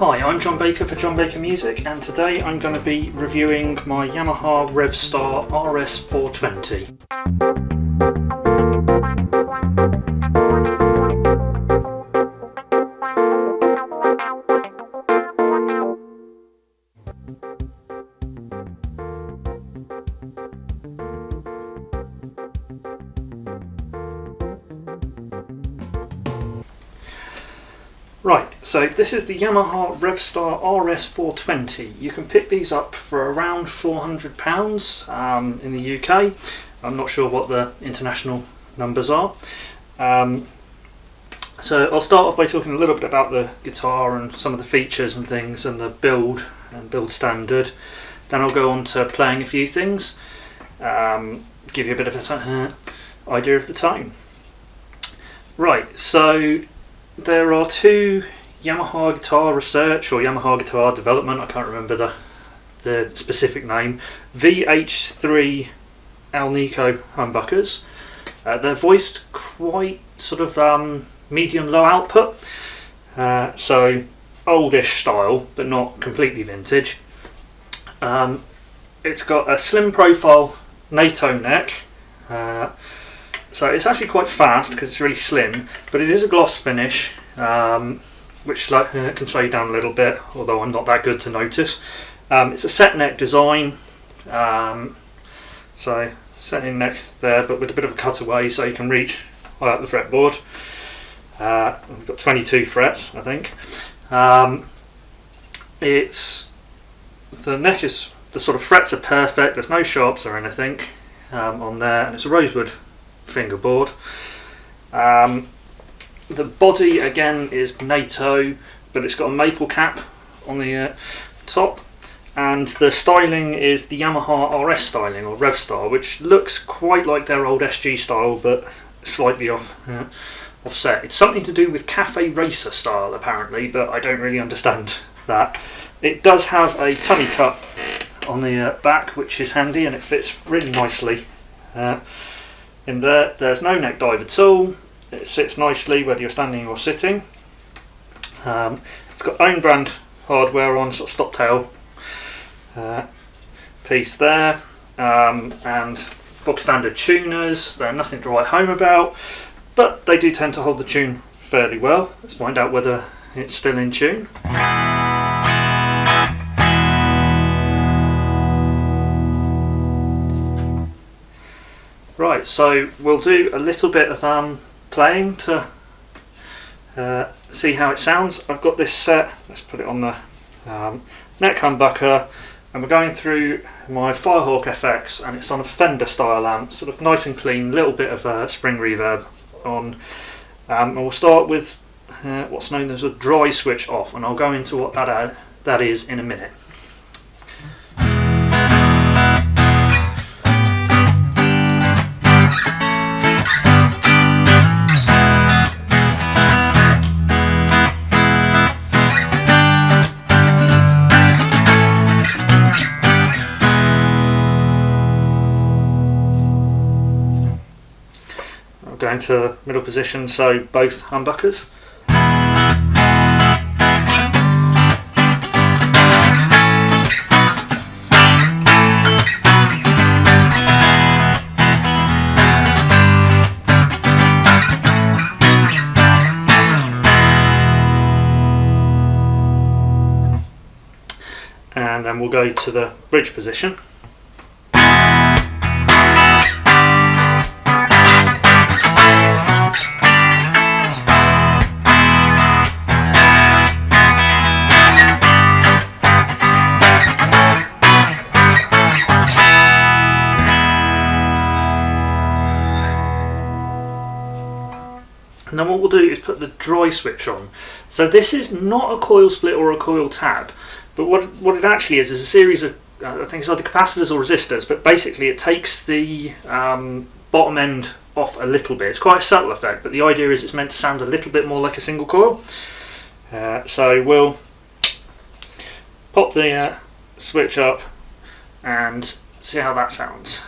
Hi, I'm John Baker for John Baker Music, and today I'm going to be reviewing my Yamaha Revstar RS420. Right, so this is the Yamaha Revstar RS420. You can pick these up for around £400 in the UK. I'm not sure what the international numbers are. So I'll start off by talking a little bit about the guitar and some of the features and things and the build and build standard. Then I'll go on to playing a few things, give you a bit of an idea of the tone. Right, so there are two Yamaha Guitar Research or Yamaha Guitar Development, I can't remember the specific name, VH3 Alnico humbuckers. They're voiced quite sort of medium-low output, so oldish style but not completely vintage. It's got a slim profile NATO neck, so it's actually quite fast because it's really slim, but it is a gloss finish, which can slow you down a little bit, although I'm not that good to notice. It's a set neck design, so setting neck there, but with a bit of a cutaway so you can reach high up the fretboard. We've got 22 frets, I think. The neck is, the sort of frets are perfect, there's no sharps or anything on there, and it's a rosewood fingerboard. The body again is NATO, but it's got a maple cap on the top, and the styling is the Yamaha RS styling or Revstar, which looks quite like their old SG style but slightly offset. It's something to do with cafe racer style apparently, but I don't really understand that. It does have a tummy cut on the back, which is handy, and it fits really nicely in there. There's no neck dive at all. It sits nicely whether you're standing or sitting. It's got own brand hardware on, sort of stop tail piece there, and box standard tuners. They're nothing to write home about, but they do tend to hold the tune fairly well. Let's find out whether it's still in tune. Right, so we'll do a little bit of playing to see how it sounds. I've got this set, let's put it on the neck humbucker, and we're going through my Firehawk FX, and it's on a Fender style amp, sort of nice and clean, little bit of spring reverb on, and we'll start with what's known as a dry switch off, and I'll go into what that is in a minute. Going to middle position, so both humbuckers. And then we'll go to the bridge position. And then what we'll do is put the dry switch on. So this is not a coil split or a coil tab, but what it actually is a series of, I think it's either capacitors or resistors, but basically it takes the bottom end off a little bit. It's quite a subtle effect, but the idea is it's meant to sound a little bit more like a single coil. So we'll pop the switch up and see how that sounds.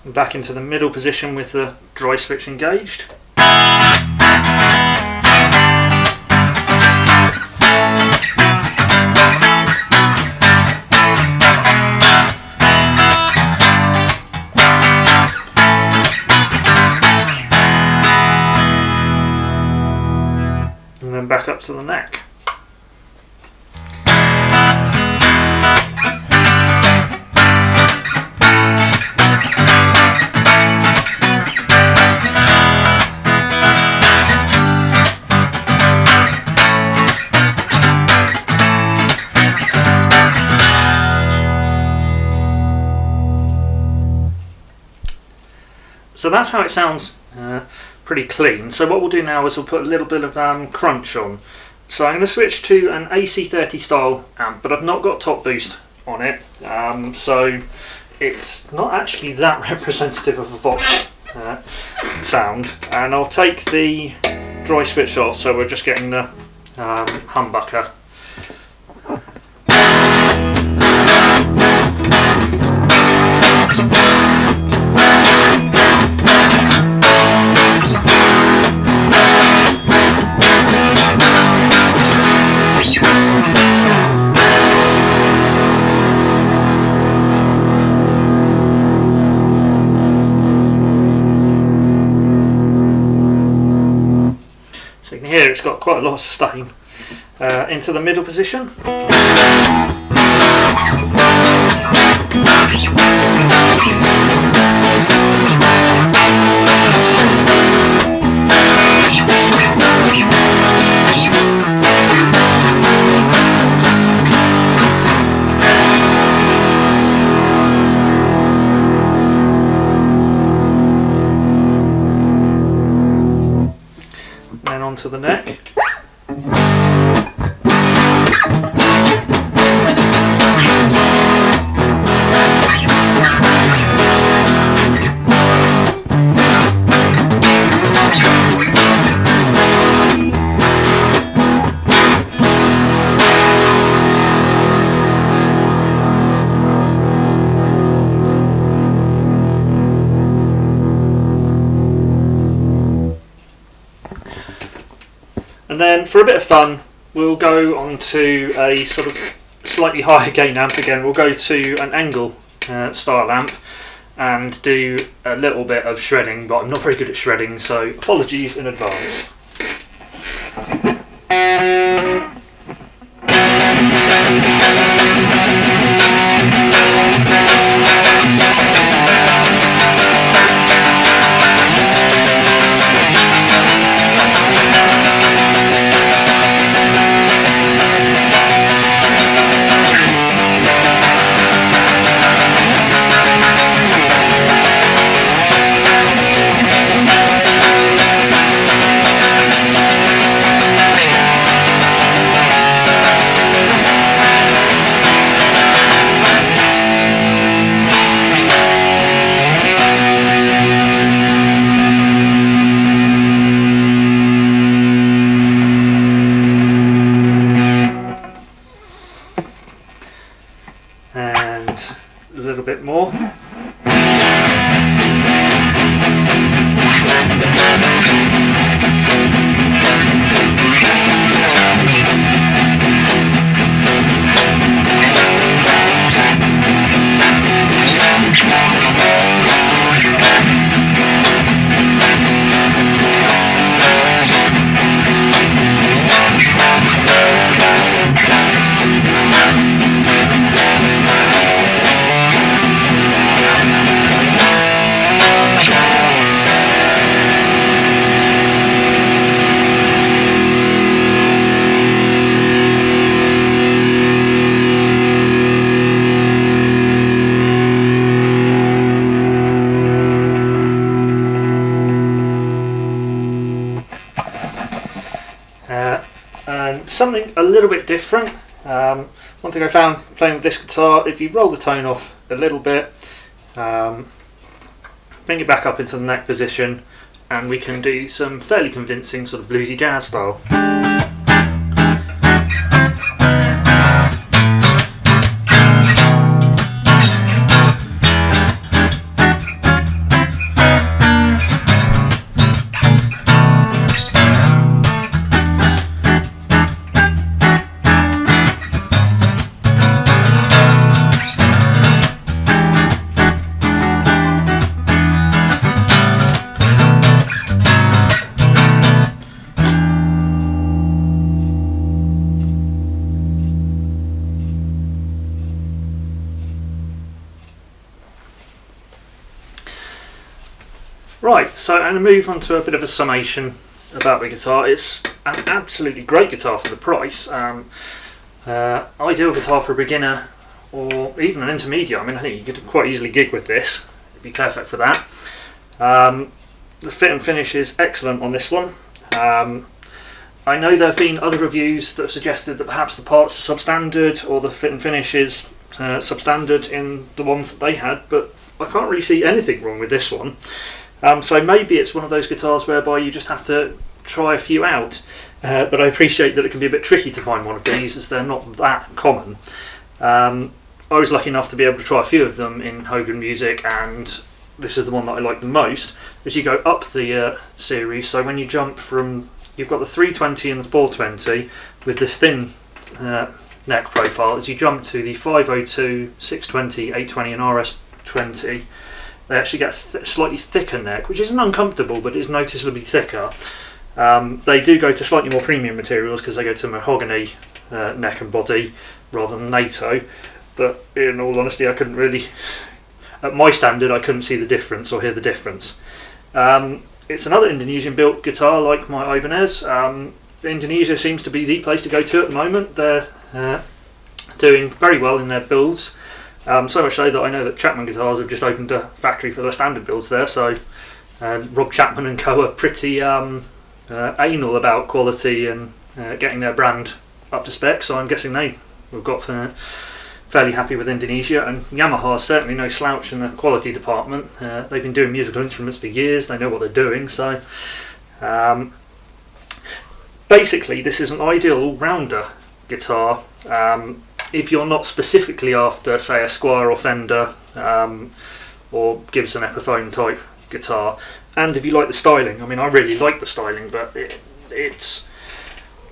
back into the middle position with the dry switch engaged. And then back up to the neck. So that's how it sounds, pretty clean. So what we'll do now is we'll put a little bit of crunch on. So I'm going to switch to an AC30 style amp, but I've not got top boost on it, so it's not actually that representative of a Vox sound. And I'll take the dry switch off, so we're just getting the humbucker. So you can hear it's got quite a lot of sustain. Into the middle position. Then onto the neck. And then for a bit of fun, we'll go on to a sort of slightly higher gain amp again. We'll go to an angle style amp and do a little bit of shredding, but I'm not very good at shredding, so apologies in advance. And a little bit more. And something a little bit different. One thing I found playing with this guitar, if you roll the tone off a little bit, bring it back up into the neck position, and we can do some fairly convincing sort of bluesy jazz style. Right, so I'm going to move on to a bit of a summation about the guitar. It's an absolutely great guitar for the price. Ideal guitar for a beginner or even an intermediate. I mean, I think you could quite easily gig with this. It'd be perfect for that. The fit and finish is excellent on this one. I know there have been other reviews that have suggested that perhaps the parts are substandard or the fit and finish is substandard in the ones that they had, but I can't really see anything wrong with this one. So maybe it's one of those guitars whereby you just have to try a few out, but I appreciate that it can be a bit tricky to find one of these as they're not that common. I was lucky enough to be able to try a few of them in Hogan Music, and this is the one that I like the most as you go up the series. So when you jump from, you've got the 320 and the 420 with this thin neck profile. As you jump to the 502, 620, 820 and RS20, they actually get a slightly thicker neck, which isn't uncomfortable, but is noticeably thicker. They do go to slightly more premium materials because they go to mahogany neck and body rather than NATO, but in all honesty I couldn't really, at my standard I couldn't see the difference or hear the difference. It's another Indonesian built guitar like my Ibanez. Indonesia seems to be the place to go to at the moment. They're doing very well in their builds. So much so that I know that Chapman Guitars have just opened a factory for their standard builds there, so Rob Chapman and co are pretty anal about quality and getting their brand up to spec, so I'm guessing they've got fairly happy with Indonesia. And Yamaha is certainly no slouch in the quality department. They've been doing musical instruments for years, they know what they're doing, so basically this is an ideal all-rounder guitar. If you're not specifically after, say, a Squier or Fender or Gibson Epiphone type guitar, and if you like the styling, I mean, I really like the styling, but it's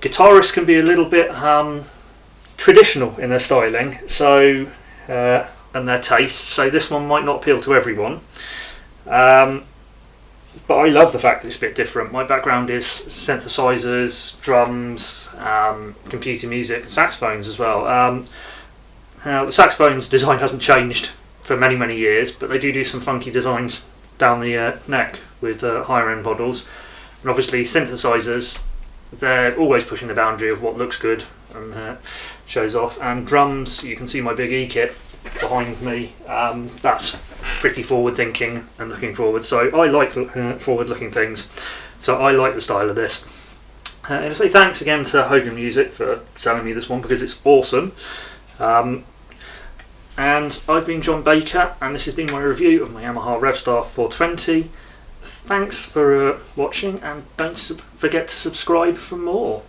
guitarists can be a little bit traditional in their styling, so and their tastes. So this one might not appeal to everyone. But I love the fact that it's a bit different. My background is synthesizers, drums, computer music, and saxophones as well. Now the saxophone's design hasn't changed for many, many years, but they do some funky designs down the neck with higher end models. And obviously synthesizers, they're always pushing the boundary of what looks good and shows off. And drums, you can see my big E-kit behind me. That's pretty forward thinking and looking forward, so I like forward looking things, so I like the style of this. And I say thanks again to Hogan Music for selling me this one because it's awesome. And I've been John Baker, and this has been my review of my Yamaha Revstar 420. Thanks for watching, and don't forget to subscribe for more.